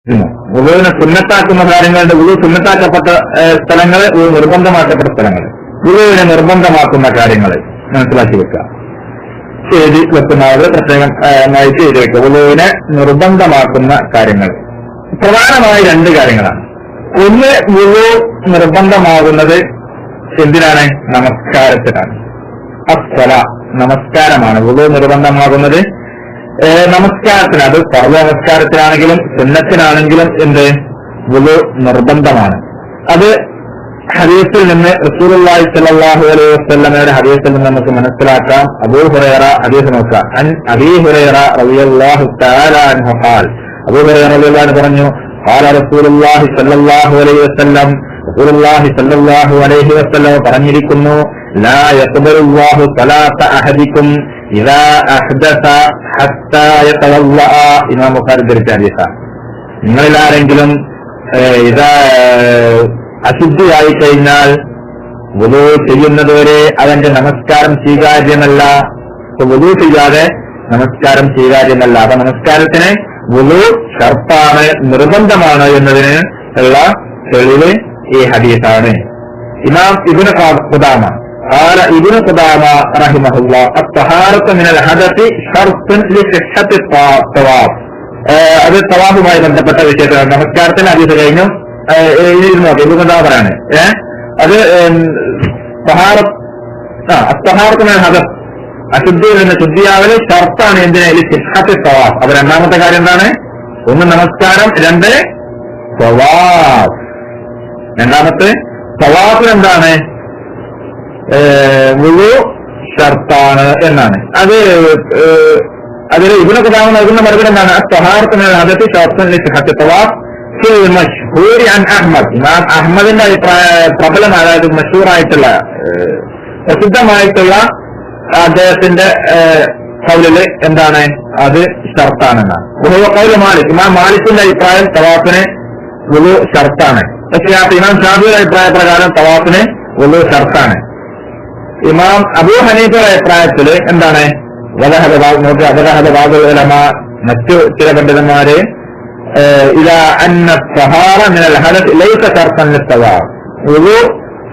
വുളുവിനെ സുന്നത്താക്കുന്ന കാര്യങ്ങളുണ്ട്. വുളു സുന്നത്താക്കപ്പെട്ട സ്ഥലങ്ങൾ, നിർബന്ധമാക്കപ്പെട്ട സ്ഥലങ്ങൾ. വുളുവിനെ നിർബന്ധമാക്കുന്ന കാര്യങ്ങൾ മനസ്സിലാക്കി വെക്കുക. എഴുതി വെക്കുന്നവർ പ്രത്യേകം നയിച്ച് എഴുതി വെക്കുക. വുളുവിനെ നിർബന്ധമാക്കുന്ന കാര്യങ്ങൾ പ്രധാനമായി 2 കാര്യങ്ങളാണ്. ഒന്ന്, വുളു നിർബന്ധമാകുന്നത് എന്തിനാണ്? നമസ്കാരത്തിനാണ്. അസ്സല, നമസ്കാരമാണ് വുളു നിർബന്ധമാകുന്നത്. നമസ്കാരത്തിന്, അത് സർവ്വ നമസ്കാരത്തിനാണെങ്കിലും സുന്നത്തിനാണെങ്കിലും വുളു നിർബന്ധമാണ്. അത് ഹദീസിൽ നിന്ന് റസൂലുള്ളാഹി സ്വല്ലല്ലാഹു അലൈഹി വസല്ലമയുടെ ഹദീസിൽ നിന്ന് നമുക്ക് മനസ്സിലാക്കാം. അബൂ ഹുറൈറ ഹദീസ് നോക്കാം. അബീ ഹുറൈറ റളിയല്ലാഹു തആല അൻഹു ഖാൽ, അബൂ ഹുറൈറ റളിയല്ലാഹു അൻഹു പറഞ്ഞു, ഖാല റസൂലുള്ളാഹി സ്വല്ലല്ലാഹു അലൈഹി വസല്ലം, റസൂലുള്ളാഹി സ്വല്ലല്ലാഹു അലൈഹി വസല്ലം പറഞ്ഞിരിക്കുന്നു, ലാ യഖ്ബലുല്ലാഹു സ്വലാത്ത അഹദിക്കും ഇദാ അഹ്ദസ ഹത്താ യതവല്ലഅ. ഇമാം ബുഖാരി ഉദ്ധരിച്ച ഹദീസാണ്. നിങ്ങളിൽ ആരെങ്കിലും അശുദ്ധിയായി കഴിഞ്ഞാൽ വുളു ചെയ്യുന്നതുവരെ അവന്റെ നമസ്കാരം സ്വീകാര്യമല്ല. വുളു ചെയ്യാതെ നമസ്കാരം സ്വീകാര്യമല്ല. അപ്പൊ നമസ്കാരത്തിന് വുളു ഷർത്താണ്, നിർബന്ധമാണ് എന്നതിന് ഉള്ള തെളിവ് ഈ ഹദീസാണ്. ഇമാം ഇബ്നു ഖുദാമ قال ابن قدامة رحمه الله الطهارة من الحدث شرط لصحة الطواف. അത് തവാഫുമായി ബന്ധപ്പെട്ട വിഷയത്തിലാണ്. നമസ്കാരത്തിന് ഹദീസ് കഴിഞ്ഞു ഇബ്നു ഖുദാമ പറയാണ്. അത് അസ്തഹാറത്ത് മിനൽ ഹദസ്, അശുദ്ധിയിൽ നിന്ന് ശുദ്ധിയാവല് ഷർത്താണ്. എന്തിനായാലും സിഹ്ഹത്ത് തവാഫ്. അപ്പൊ 2ാമത്തെ കാര്യം എന്താണ്? 1 നമസ്കാരം, 2 തവാഫ്. 2ാമത്തെ തവാഫിൽ എന്താണ്? വുളു ഷർത്താണ് എന്നാണ്. അതിൽ ഇബ്നു ഖുദാമ നൽകുന്ന മറുപടി എന്താണ്? തഹാറത്ത് മിനൽ ഹദസ് ഷർത്തുൻ ലിസിഹ്ഹത്തി തവാഫ് ഫിൽ മശ്ഹൂർ അൻ അഹ്മദ്. ഇമാം അഹ്മദിന്റെ പ്രബലമായ, അതായത് മഷൂറായിട്ടുള്ള, പ്രസിദ്ധമായിട്ടുള്ള അദ്ദേഹത്തിന്റെ ഖൗലില് എന്താണ്? അത് ഷർത്താണെന്നാണ്. ഖൗലു മാലിക്, ഇമാം മാലിക്കിന്റെ അഭിപ്രായം തവാഫിന് വുളു ഷർത്താണ്. പക്ഷേ ഇമാം ഷാഫിയുടെ അഭിപ്രായ പ്രകാരം തവാഫിന് വുളു ഷർത്താണ്. ഇമാം അബൂ ഹനീഫയുടെ അഭിപ്രായത്തില് എന്താണ്? മറ്റു ചില പണ്ഡിതന്മാര്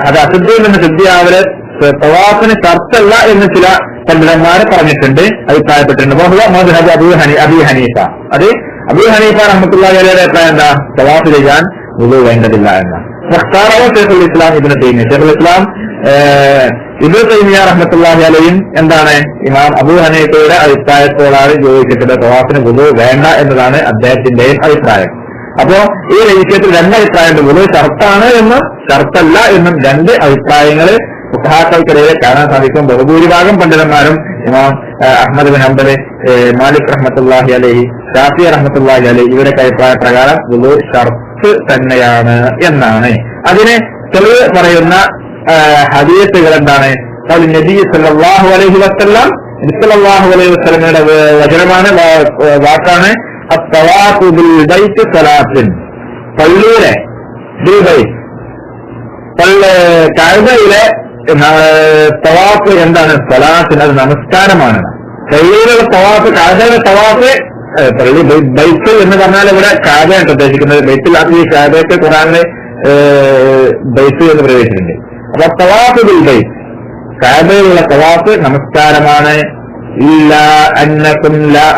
അത് അശുദ്ധിയിൽ നിന്ന് ശുദ്ധിയാവല് തവാഫിന് ഷർത്തല്ല എന്ന് ചില പണ്ഡിതന്മാര് പറഞ്ഞിട്ടുണ്ട്, അഭിപ്രായപ്പെട്ടിട്ടുണ്ട്. അബൂ ഹനീഫ, അത് അബൂ ഹനീഫ റഹ്മത്തുള്ളാഹി അലൈഹിയുടെ അഭിപ്രായം എന്താ? തവാഫ് ചെയ്യാൻ വുളു വേണ്ടതില്ല എന്നാണ്. ഷെയ്ഖുൽ ഇസ്ലാം ഇബ്നു തൈമിയ്യ, ഷെയ്ഖുൽ ഇസ്ലാം ഇബ്നു തൈമിയ്യ റഹ്മത്തുള്ളാഹി അലൈഹി എന്താണ്? ഇമാം അബൂ ഹനീഫയുടെ അഭിപ്രായത്തോടാണ് യോജിച്ചിട്ടുള്ളത്. തവാഫിന് വുളു വേണ്ട എന്നതാണ് അദ്ദേഹത്തിന്റെയും അഭിപ്രായം. അപ്പോ ഈ വിഷയത്തിൽ 2 അഭിപ്രായമുണ്ട്. വുളു ഷർത്താണ് എന്നും ഷർത്തല്ല എന്നും 2 അഭിപ്രായങ്ങള് ഫുഖഹാക്കൾക്കിടയിൽ കാണാൻ സാധിക്കും. ബഹുഭൂരിഭാഗം പണ്ഡിതന്മാരും ഇമാം അഹ്മദ് ബിൻ ഹംബല്, മാലിക് റഹ്മത്തുള്ളാഹി അലൈഹി, ഷാഫി റഹ്മത്തുള്ളാഹി അലൈഹി ഇവരുടെ അഭിപ്രായ പ്രകാരം വുളു ഷർത്ത് തന്നെയാണ് എന്നാണ്. അതിന് തെളിവ് പറയുന്ന ഹദീസുകൾ എന്താണ്? നബി സല്ലല്ലാഹു അലൈഹി വസല്ലം, സല്ലല്ലാഹു അലൈഹി വസല്ലമയുടെ വചനമാണ്, വാക്കാണ്, അത്തവാഫു ബിൽ ബൈത്ത് സലാത്തുൻ. പള്ളിയിലെ ബിൽ ബൈത്ത്, കഅബയിലെ തവാഫ് എന്താണ്? സലാത്തിന്, അത് നമസ്കാരമാണ്. പള്ളിയിലുള്ള തവാഫ്, കഅബയിലെ തവാഫ്, പള്ളി ബൈത്ത് എന്ന് പറഞ്ഞാൽ ഇവിടെ കഅബയാണ് ഉദ്ദേശിക്കുന്നത്. ബൈത്തുൽ ഈ കഅബയ്ക്ക് ഖുർആനിലെ ബൈത്ത് എന്ന് പ്രവേശിച്ചിട്ടുണ്ട്. അപ്പൊ തവാഫ് ബിൽ ബൈത്ത്, കഅബയിലുള്ള തവാഫ് നമസ്കാരമാണ്. ഇല്ലാ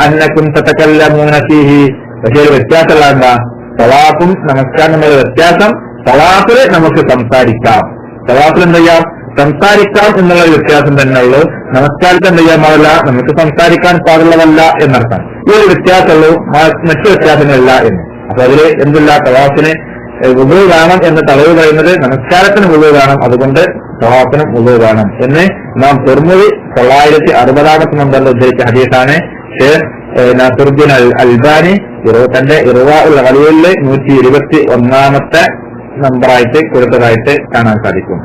അന്നകും തതകല്ലമൂന ഫീഹി. പക്ഷേ ഒരു വ്യത്യാസമുള്ള എന്താ? തവാഫും നമസ്കാരം തമ്മിലുള്ള വ്യത്യാസം, തവാഫിൽ നമുക്ക് സംസാരിക്കാം, തവാഫിൽ എന്ത് ചെയ്യാം? സംസാരിക്കാം എന്നുള്ള വ്യത്യാസം തന്നെ ഉള്ളൂ. നമസ്കാരത്തെ എന്ത് ചെയ്യാൻ പാടില്ല? നമുക്ക് സംസാരിക്കാൻ പാടുള്ളതല്ല എന്നർത്ഥം. ഈ ഒരു വ്യത്യാസമുള്ളൂ, മറ്റു വ്യത്യാസങ്ങളില്ല എന്ന്. അപ്പൊ അതില് എന്തില്ല? തവാഫിന് വുളു വേണം എന്ന് തെളിവ് പറയുന്നത് നമസ്കാരത്തിന് വുളു വേണം, അതുകൊണ്ട് തവാഫിനും വുളു വേണം എന്ന് നാം തുർമുദി 960 നമ്പറിൽ ഉദ്ധരിച്ച ഹദീസാണ്. ഷേഖ് നാസിറുദ്ദീൻ അൽബാനി തന്റെ ഇർവാഉൽ ഖലീലിൽ 121 നമ്പറായിട്ട് കൊടുത്തതായിട്ട് കാണാൻ സാധിക്കും.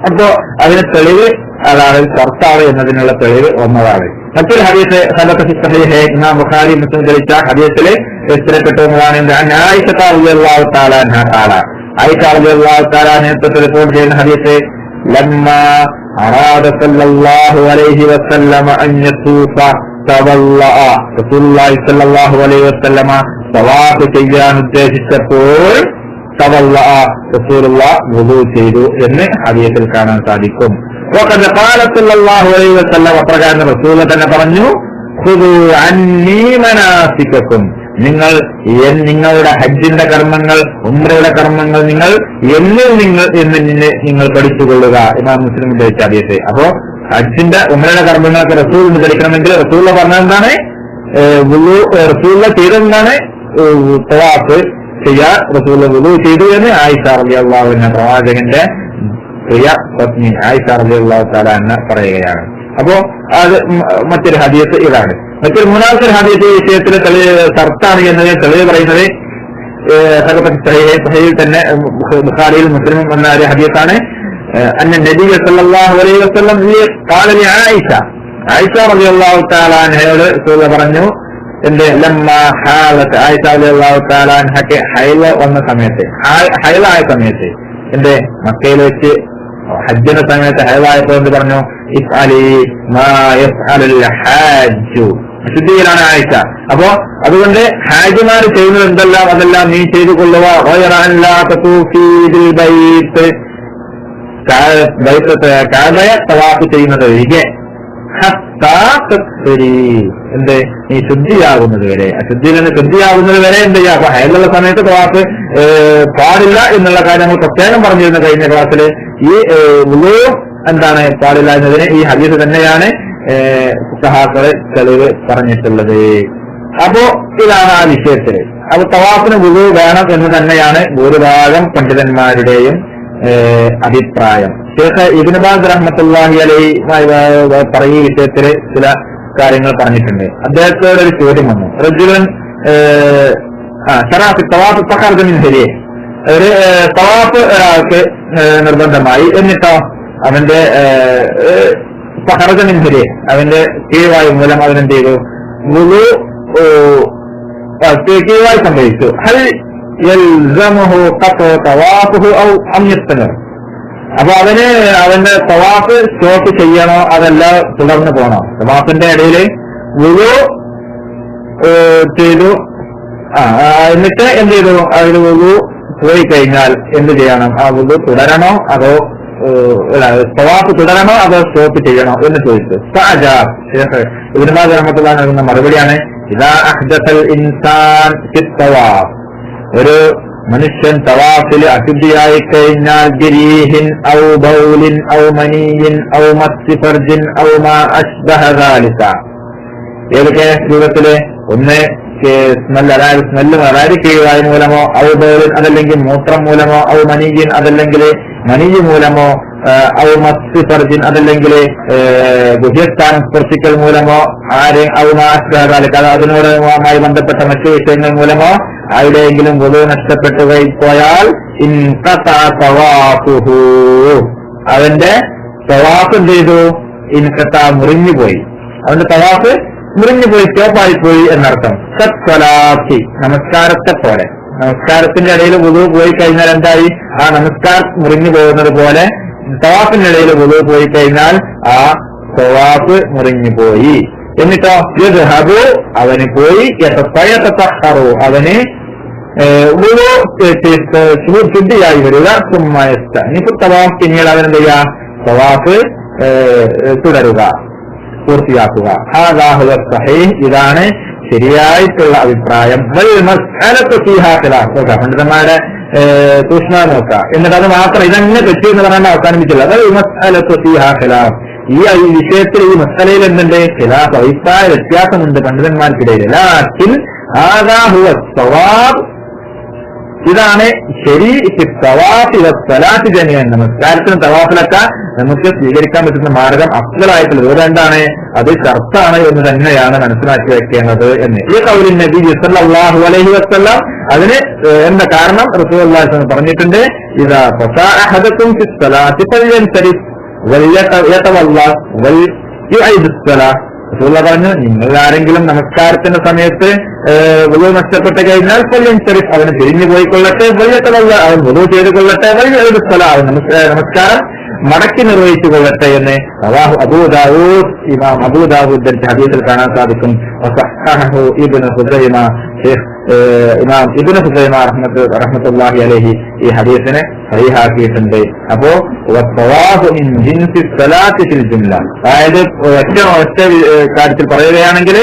അപ്പോ അതിന് തെളിവ് അതാണ് ഷർത്താണ് എന്നതിനുള്ള തെളിവ് ഒന്നതാണ്. മറ്റൊരു ഹദീസ് ഇമാം ബുഖാരി മുസ്ലിം ധരിച്ച ഹദീസില് സ്ഥിരപ്പെട്ടതാണ്. ആയിഷ റളിയല്ലാഹു തആല അൻഹാ ആയിഷ റളിയല്ലാഹു തആല നേതൃത്വത്തിൽ റിപ്പോർട്ട് ചെയ്യുന്ന ഹദീസ്, ലമ്മാ അറാദ സല്ലല്ലാഹു അലൈഹി വസല്ലമ അൻ യതൂഫ തവല്ലഅ. റസൂലുള്ളാഹി സ്വല്ലല്ലാഹു അലൈഹി വസല്ലമ തവാഫ് ചെയ്യാൻ ഉദ്ദേശിച്ചപ്പോൾ റസൂലുള്ളാഹി വുളു ചെയ്തു എന്ന് ഹദീസിൽ കാണാൻ സാധിക്കും. അപ്രകാരം റസൂൽ തന്നെ പറഞ്ഞു, ഖുദൂ അന്നീ മനാസികക്കും, നിങ്ങളുടെ ഹജ്ജിന്റെ കർമ്മങ്ങൾ, ഉംറയുടെ കർമ്മങ്ങൾ നിങ്ങൾ പഠിച്ചുകൊള്ളുക. ഇമാം മുസ്ലിം ഉദ്ധരിച്ച ഹദീസ്. അപ്പോ ഹജ്ജിന്റെ ഉംറയുടെ കർമ്മങ്ങളൊക്കെ റസൂൽ പഠിക്കണമെങ്കിൽ റസൂൽ പറഞ്ഞതെന്താണ്? റസൂൽ ചെയ്തെന്താണ്? തവാഫ് ചെയ്യാൻ റസൂൽ വുളു ചെയ്തു എന്ന് ആയിഷ റളിയല്ലാഹു അൻഹ, പ്രവാചകന്റെ പ്രിയ പത്നി ആയിഷ റളിയല്ലാഹു തആല അൻഹ പറയുകയാണ്. അപ്പോ അത് മറ്റൊരു ഹദീസ് ഇതാണ്. മറ്റൊരു മൂന്നാമത്തെ ഹദീസ് ഈ വിഷയത്തിൽ ഷർത്താണ് എന്നതിന് തെളിവ് പറയുന്നത് സഹീഹിൽ തന്നെ ബുഖാരിയിൽ മുസ്ലിമും എന്ന ഒരു ഹദീസാണ്. അന്ന നബി സല്ലല്ലാഹു അലൈഹി വസല്ലം ഖാല ലി ആയിഷ, ആയിഷ റളിയല്ലാഹു തആല അൻഹയോട് റസൂൽ പറഞ്ഞു, എന്റെ ആയിഷ റളിയല്ലാഹു തആല അൻഹയ്ക്ക് ഹൈള വന്ന സമയത്ത്, ഹൈളായ സമയത്ത്, എന്റെ മക്കയിൽ വെച്ച് ഹജ്ജിന്റെ സമയത്ത് ഹൈളായപ്പോ എന്ത് പറഞ്ഞു? ശുദ്ധിയിലാണ് ആയിഷ. അപ്പോ അതുകൊണ്ട് ഹാജിമാർ ചെയ്യുന്നത് എന്തെല്ലാം അതെല്ലാം നീ ചെയ്തു കൊള്ളുക. കഅബയെ തവാഫ് ചെയ്യുന്നത് ഒഴികെ എന്ത് നീ ശുദ്ധിയാകുന്നത് വരെ, അശുദ്ധിയിൽ നിന്ന് ശുദ്ധിയാകുന്നത് വരെ എന്ത് ചെയ്യാം. അപ്പൊ ഹൈലുള്ള സമയത്ത് തവാഫ് പാടില്ല എന്നുള്ള കാര്യങ്ങൾ പ്രത്യേകം പറഞ്ഞിരുന്ന കഴിഞ്ഞ ക്ലാസ്സിൽ. ഈ വുളു എന്താണ് പാടില്ല എന്നതിന് ഈ ഹദീസ് തന്നെയാണ് ഫുഖഹാക്കള് തെളിവ് പറഞ്ഞിട്ടുള്ളത്. അപ്പോ ഇതാണ് ആ വിഷയത്തില്. അപ്പൊ തവാഫിന് വുളു വേണം എന്ന് തന്നെയാണ് ഭൂരിഭാഗം പണ്ഡിതന്മാരുടെയും അഭിപ്രായം. ശേഖ് ഇബ്നു ബാസ് റഹ്മത്തുള്ളാഹി അലൈഹി പറയുന്ന വിഷയത്തില് ചില കാര്യങ്ങൾ പറഞ്ഞിട്ടുണ്ട്. അദ്ദേഹത്തോട് ഒരു ചോദ്യം വന്നു. റജുലൻ തവാഫ് ഫഖറജ മിൻ ഹരിയെ, ഒരു തവാഫ് ഒരാൾക്ക് നിർബന്ധമായി, എന്നിട്ടോ അവന്റെ ഫഖറജ മിൻ ഹരിയെ, അവന്റെ കീഴ്വായു മൂലം അവനെന്ത് ചെയ്തു? വുളു കീഴ്വായു സംഭവിച്ചു. ഹൽ യൽസമുഹു ഖത്ഉ തവാഫുഹു ഔ അം യസ്തമർ, അപ്പൊ അവന്റെ തവാഫ് സ്റ്റോപ്പ് ചെയ്യണോ അതല്ല തുടർന്ന് പോണോ? തവാഫിന്റെ ഇടയിൽ വുളു ചെയ്തു, എന്നിട്ട് എന്ത് ചെയ്തു? അതിന് വുളു പോയി കഴിഞ്ഞാൽ എന്ത് ചെയ്യണം? ആ വുളു തുടരണോ അതോ തവാഫ് തുടരണോ അതോ സ്റ്റോപ്പ് ചെയ്യണോ എന്ന് ചോദിച്ചു. ഇബ്നു ബാസ് റഹ്മത്തുള്ളാഹി നൽകുന്ന മറുപടിയാണ്, ഇദാ അഹ്ദസൽ ഇൻസാൻ ഫി തവാഫ്, ഒരു മനുഷ്യൻ തവാഫിൽ അശുദ്ധിയായി കഴിഞ്ഞാൽ, ഗിരീഹിൻ ഔ ബൗലിൻ ഔ മനിയിൻ ഔ മസ്സി ഫർജിൻ ഔ മാ അശ്ബഹ ദാലിക, ഏതൊക്കെ രൂപത്തില്? ഒന്ന് സ്മെല്ല്, അതായത് കീഴ്വായു മൂലമോ, ഔ ബൗലിൻ അതല്ലെങ്കിൽ മൂത്രം മൂലമോ, ഔ മനിയിൻ അതല്ലെങ്കിൽ മനിയ് മൂലമോ, ഔ മസ്സി ഫർജിൻ അതല്ലെങ്കിൽ ഗുഹ്യസ്ഥാനം സ്പർശിക്കൽ മൂലമോ, ഔ മാ അശ്ബഹ ദാലിക അതിനോടുമായി ബന്ധപ്പെട്ട മറ്റു വിഷയങ്ങൾ മൂലമോ ആരുടെയെങ്കിലും വുളു നഷ്ടപ്പെട്ടു പോയാൽ ഇൻഖതഅ തവാഫുഹു, അവന്റെ തവാഫ് എന്ത് ചെയ്തു? ഇൻഖതഅ മുറിഞ്ഞുപോയി, അവന്റെ തവാഫ് മുറിഞ്ഞുപോയി, സ്റ്റോപ്പായിപ്പോയി എന്നർത്ഥം. സത്സലാത്തി, നമസ്കാരത്തെ പോലെ. നമസ്കാരത്തിന്റെ ഇടയിൽ വുളു പോയി കഴിഞ്ഞാൽ എന്തായി? ആ നമസ്കാരം മുറിഞ്ഞു പോകുന്നത് പോലെ തവാഫിന്റെ ഇടയിൽ വുളു പോയി കഴിഞ്ഞാൽ ആ തവാഫ് മുറിഞ്ഞു പോയി. എന്നിട്ടോ യദ്ഹബു, അവന് പോയി, യതതഹറു, അവന് ശുദ്ധിയായി വരിക. സുമ്മയസ്ത, ഇനിയിപ്പോ തവാഫ് പിന്നീട് അവനെന്ത് ചെയ്യുക? തവാഫ് തുടരുക, പൂർത്തിയാക്കുക. ഹാദാ ഹുവ സഹീഹ്, ഇതാണ് ശരിയായിട്ടുള്ള അഭിപ്രായം. പണ്ഡിതന്മാരുടെ സൂക്ഷ്മത നോക്കുക. എന്നിട്ട് അത് മാത്രം ഇതന്നെ തെറ്റി എന്ന് പറയാൻ അവസാനിപ്പിച്ചില്ല. ഈ വിഷയത്തിൽ, ഈ മസലയിൽ എന്തുണ്ട്? ഖിലാഫ്, അഭിപ്രായ വ്യത്യാസമുണ്ട് പണ്ഡിതന്മാർക്കിടയിൽ. ലാകിൻ ഹാദാ ഹുവ സവാബ്, ഇതാണ് ശരി. തവാഫ് സ്വലാത്ത് ജമീഅൻ, നമസ്കാരത്തിനും തവാഫിലൊക്കെ നമുക്ക് സ്വീകരിക്കാൻ പറ്റുന്ന മാർഗം അഫ്ളലായിട്ടുള്ളത്. ഇതെന്താണ്? അത് ഷർത്താണ് എന്ന് തന്നെയാണ് മനസ്സിലാക്കി വെക്കേണ്ടത് എന്ന്. ഈ ഖൗലിൻ നബി സല്ലല്ലാഹു അലൈഹി വസല്ലം, അതിന് എന്താ കാരണം? റസൂലുള്ളാഹി സ്വല്ലല്ലാഹു അലൈഹി വസല്ലം പറഞ്ഞിട്ടുണ്ട്, ഇദാ ഫസാ അഹദകും ഫി സ്വലാത്തി ഫൽയൻസരിഫ് വൽയതവല്ല വൽയുഇദ് സ്വലാത്ത്. റസൂലുള്ളാഹി പറഞ്ഞു, നിങ്ങൾ ആരെങ്കിലും നമസ്കാരത്തിന്റെ സമയത്ത് വുളു നഷ്ടപ്പെട്ട് കഴിഞ്ഞാൽ ഫൽയൻസരിഫ്, അവന് തിരിഞ്ഞു പോയിക്കൊള്ളട്ടെ, വൽയതവല്ല, അവൻ വുളു ചെയ്ത് കൊള്ളട്ടെ, വൽയുഇദ് സ്വലാത്ത്, നമസ്കാരം മടക്കി നിർവഹിച്ചു കൊള്ളട്ടെ എന്ന് അബൂ ദാവൂദ് ഇമാം അബൂ ദാവൂദ് ഉദ്ധരിച്ച ഹദീസിൽ കാണാൻ സാധിക്കും. ഇബ്നു ഖുസൈമ ഇമാം ഇബ്നു ഖുസൈമ റഹ്മത്തുള്ളാഹി അലൈഹി ഈ ഹദീസിനെ സഹീഹാക്കിയിട്ടുണ്ട്. അപ്പോ വത്തവാഫു മിൻ ജിൻസി സ്വലാത്തി ഫിൽ ജുംല, അതായത് ഒറ്റ കാര്യത്തിൽ പറയുകയാണെങ്കിൽ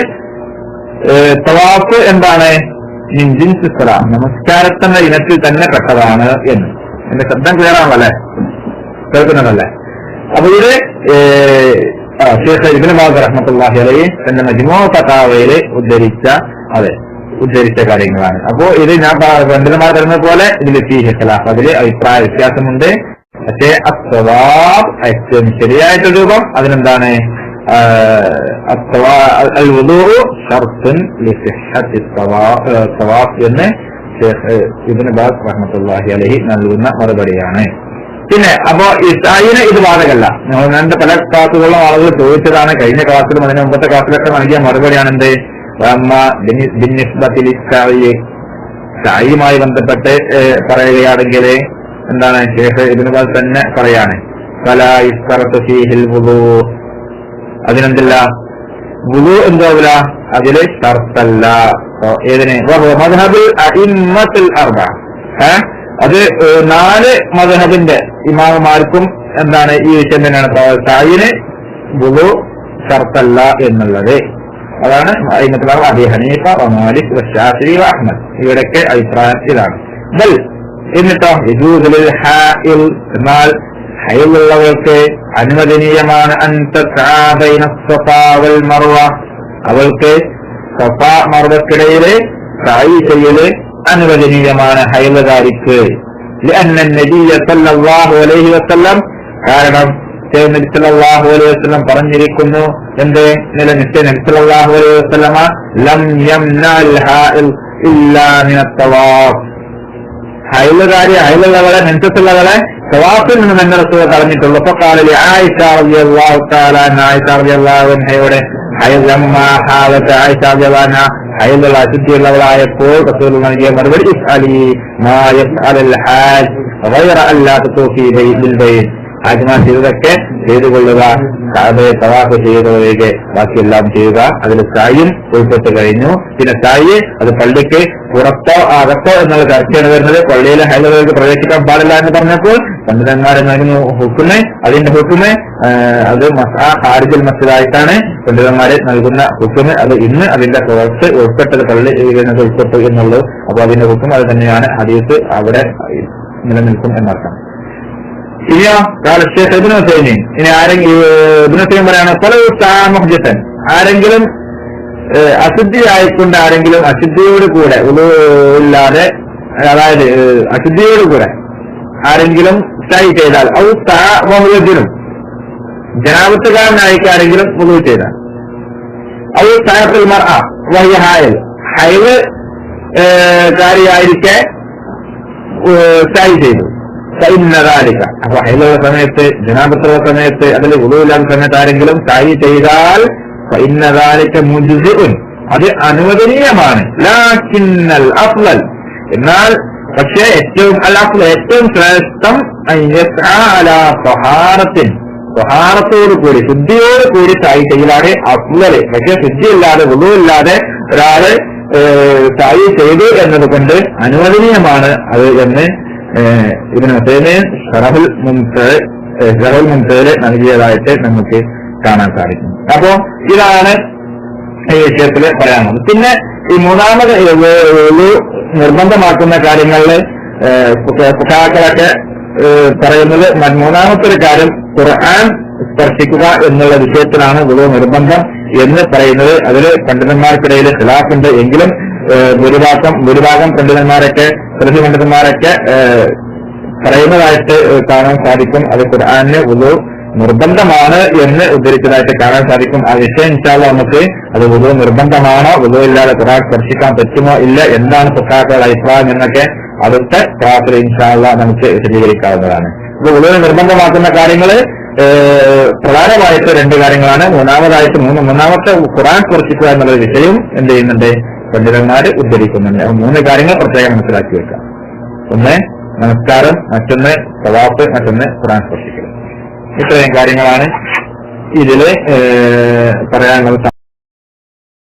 തവാഫ് എന്താണ്? മിൻ ജിൻസി സ്വലാ, നമസ്കാരത്തിന്റെ ഇനത്തിൽ തന്നെ പെട്ടതാണ് എന്ന്. എന്റെ ശബ്ദം ക്ലിയർ ആണല്ലേ? കേൾക്കുന്നതല്ലേ? അപ്പൊ ഇത് ശേഖ് ഇബ്നു ബാസ് റഹ്മത്തുള്ളാഹി അലൈഹി തന്റെ മജ്മൂ ഫതാവയിൽ ഉദ്ധരിച്ച കാര്യങ്ങളാണ്. അപ്പോ ഇത് ഞാൻ പണ്ഡിതന്മാർ പറയുന്നത് പോലെ ഇതിൽ ഫീഹി ഖിലാഫ്, അതിൽ അഭിപ്രായ വ്യത്യാസമുണ്ട്. പക്ഷേ അസ്സവാബ് ഏറ്റവും ശരിയായിട്ടുള്ള രൂപം അതിനെന്താണ്? അൽവുദൂഉ ശർത്തുൻ ലിസിഹ്ഹത്തി തവാഫ് എന്ന് ശേഖ് ഇബ്നു ബാസ് റഹ്മത്തുള്ളാഹി അലൈഹി നൽകുന്ന മറുപടിയാണ്. പിന്നെ അപ്പോ ഇസ്രായേലിന് ഇത് ബാധകല്ല. ഞങ്ങളുടെ പല ക്ലാസുകളിലും ആളുകൾ ചോദിച്ചതാണ്, കഴിഞ്ഞ ക്ലാസ്സിലും അതിന് മുമ്പത്തെ ക്ലാസ്സിലൊക്കെ നൽകിയ മറുപടിയാണ് എന്ത്? സായിയുമായി ബന്ധപ്പെട്ട് പറയുകയാണെങ്കിൽ എന്താണ്? ശേഖ് ഇബ്നു ബാസ് തന്നെ പറയാണ്, ഫലാ യുസ്തറതു ഫീഹിൽ വുളൂ, അതിനെന്തില്ല? വുളൂ എന്താവില്ല, അതില് ഷർത്തല്ല. ഏതിന്? മദ്ഹബുൽ അഇമ്മത്തുൽ അർബഅ, അത് 4 മദ്ഹബിന്റെ ഇമാമുമാർക്കും എന്താണ് ഈ വിഷയം തന്നെയാണ്. സായിന് വുളൂ ഷർത്തല്ല എന്നുള്ളത്. അതാണ് അബീ ഹനീഫ മാലിക് ശാഫിഈ അഹ്മദ് ഇവരൊക്കെ അഭിപ്രായം ഇതാണ്. എന്നിട്ടോ യജൂസുൽ ഹാഇൽ, എന്നാൽ ഹൈലുള്ളവർക്ക് അനുവദനീയമാണ് അവൾക്ക് സഫാ മർവക്കിടയില് സായി ചെയ്യല് അനുവദനീയമാണ് ഹൈലുകാരിക്ക്. കാരണം നബി സല്ലല്ലാഹു അലൈഹി വസല്ലം പറഞ്ഞിരിക്കുന്നു, എന്ത്? നിലനിശ്ചയ നബി സല്ലല്ലാഹു അലൈഹി വസല്ലമ ലം യംനഅൽ ഹാഇൽ ഇല്ലാ മിനത് തവാഫ്, ഹൈലുള്ളവളെ നെൻസത്തുള്ളവളെ തവാഫിൽ നിന്ന് തന്നെ റസൂൽ പറഞ്ഞിട്ടുള്ളൂ. അപ്പൊ കാലി ആയിഷ റളിയല്ലാഹു തആല ആയിഷ റളിയല്ലാഹു അൻഹയുടെ ഹൈലുള്ള അശുദ്ധിയുള്ളവളായപ്പോൾ റസൂൽ നൽകിയ മറുപടി ഇസ്അലി മാ യഫ്അലുൽ ഹാജ് ഗൈറ അല്ലാ തുതൂഫി ബിൽ ബൈത്ത്, ഹാജിമാർ ചെയ്തതൊക്കെ ചെയ്തു കൊള്ളുക, കഅബയെ തവാഫ് ചെയ്തതൊഴികെ ബാക്കിയെല്ലാം ചെയ്യുക. അതിൽ സായും ഉൾപ്പെട്ട് കഴിഞ്ഞു. പിന്നെ സായി അത് പള്ളിക്ക് പുറത്തോ അകത്തോ എന്നുള്ള ചർച്ചയാണ് വരുന്നത്. പള്ളിയിലെ ഹൈലുകൾക്ക് പ്രവേശിക്കാൻ പാടില്ല എന്ന് പറഞ്ഞപ്പോൾ പണ്ഡിതന്മാരെ നൽകുന്ന ഹുക്കുമ്, അതിന്റെ ഹുക്കുമ് അത് ഖാരിജുൽ മസ്ജിദായിട്ടാണ് പണ്ഡിതന്മാരെ നൽകുന്ന ഹുക്കുമ്. അത് ഇന്ന് അതിന്റെ പുറത്ത് ഉൾപ്പെട്ടത് പള്ളി ഉൾപ്പെട്ടു എന്നുള്ളൂ. അപ്പൊ അതിന്റെ ഹുക്കും അത് തന്നെയാണ്. ഹദീസ് അവിടെ നിലനിൽക്കും എന്നർത്ഥം. ഇനിയോ ഇനി ആരെങ്കിലും പറയാണ് മുഹ്ജത്തൻ, ആരെങ്കിലും അശുദ്ധിയായിക്കൊണ്ട് ആരെങ്കിലും അശുദ്ധിയോട് കൂടെ ഉള്ളാതെ, അതായത് അശുദ്ധിയോട് കൂടെ ആരെങ്കിലും സൈ ചെയ്താൽ ഔ ജനാപത്തുകാരനായിട്ട് ആരെങ്കിലും വുളൂ ചെയ്താൽ ഔ സായത്തുൽ മർഅ വഹിയ ഹായിൽ, ഹൈല് കാരിയായിരിക്കെ സൈ ചെയ്തു. അപ്പൊ ഹൈലുള്ള സമയത്ത് ജനാപത്തുള്ള സമയത്ത് അതിൽ വുളൂഇല്ലാത്ത സമയത്ത് ആരെങ്കിലും സായി ചെയ്താൽ മുജ്സിഉൻ, അത് അനുവദനീയമാണ്. ലാകിന്നൽ അഫ്ളൽ, എന്നാൽ പക്ഷേ ഏറ്റവും ഏറ്റവും ശ്രേഷ്ഠം ത്വഹാറത്തോടു കൂടി ശുദ്ധിയോട് കൂടി സായി ചെയ്യലാണ് അഫ്ളൽ. പക്ഷെ ശുദ്ധിയില്ലാതെ വുളൂഇല്ലാതെ ഒരാള് സായി ചെയ്തു എന്നത് കൊണ്ട് അനുവദനീയമാണ് അത് എന്ന് ഇബ്നു ഉസൈമീൻ ശറഹുൽ മുംതഅല് നൽകിയതായിട്ട് നമുക്ക് കാണാൻ സാധിക്കും. അപ്പോ ഇതാണ് ഈ വിഷയത്തിൽ പറയാനുള്ളത്. പിന്നെ ഈ മൂന്നാമത് നിർബന്ധമാക്കുന്ന കാര്യങ്ങളിൽ ഫുഖഹാക്കളൊക്കെ പറയുന്നത് മൂന്നാമത്തെ ഒരു കാര്യം ഖുർആൻ സ്പർശിക്കുക എന്നുള്ള വിഷയത്തിലാണ് വുളൂ നിർബന്ധം എന്ന് പറയുന്നത്. അതിൽ പണ്ഡിതന്മാർക്കിടയിൽ ഖിലാഫുണ്ട്. എങ്കിലും ഭൂരിഭാഗം പണ്ഡിതന്മാരൊക്കെ പണ്ഡിതന്മാരൊക്കെ പറയുന്നതായിട്ട് കാണാൻ സാധിക്കും. അത് ഖുർആനിന് വുളൂ നിർബന്ധമാണ് എന്ന് ഉദ്ധരിച്ചതായിട്ട് കാണാൻ സാധിക്കും. ആ വിഷയം ഇൻഷാല്ലാ നമുക്ക് അത് വുളൂ നിർബന്ധമാണോ, വുളൂ ഇല്ലാതെ ഖുർആൻ സ്പർശിക്കാൻ പറ്റുമോ ഇല്ല, എന്താണ് ഫുഖഹാക്കളുടെ അഭിപ്രായം എന്നൊക്കെ അടുത്ത ക്ലാസ്സിൽ ഇൻഷാല്ലാ നമുക്ക് വിശദീകരിക്കാവുന്നതാണ്. ഇത് വുളൂ നിർബന്ധമാക്കുന്ന കാര്യങ്ങള് പ്രധാനമായിട്ട് 2 കാര്യങ്ങളാണ്. മൂന്നാമത്തെ ഖുർആൻ സ്പർശിക്കുക എന്നുള്ള വിഷയം എന്ത് ചെയ്യുന്നുണ്ട്, പണ്ഡിതന്മാര് ഉദ്ധരിക്കുന്നുണ്ട്. 3 കാര്യങ്ങൾ പ്രത്യേകം മനസ്സിലാക്കി വെക്കാം. ഒന്ന് നമസ്കാരം, മറ്റൊന്ന് തവാഫ്, മറ്റൊന്ന് ഖുർആൻ സ്പർശിക്കൽ. ഇത്രയും കാര്യങ്ങളാണ് ഇതില് പറയാനുള്ളത്.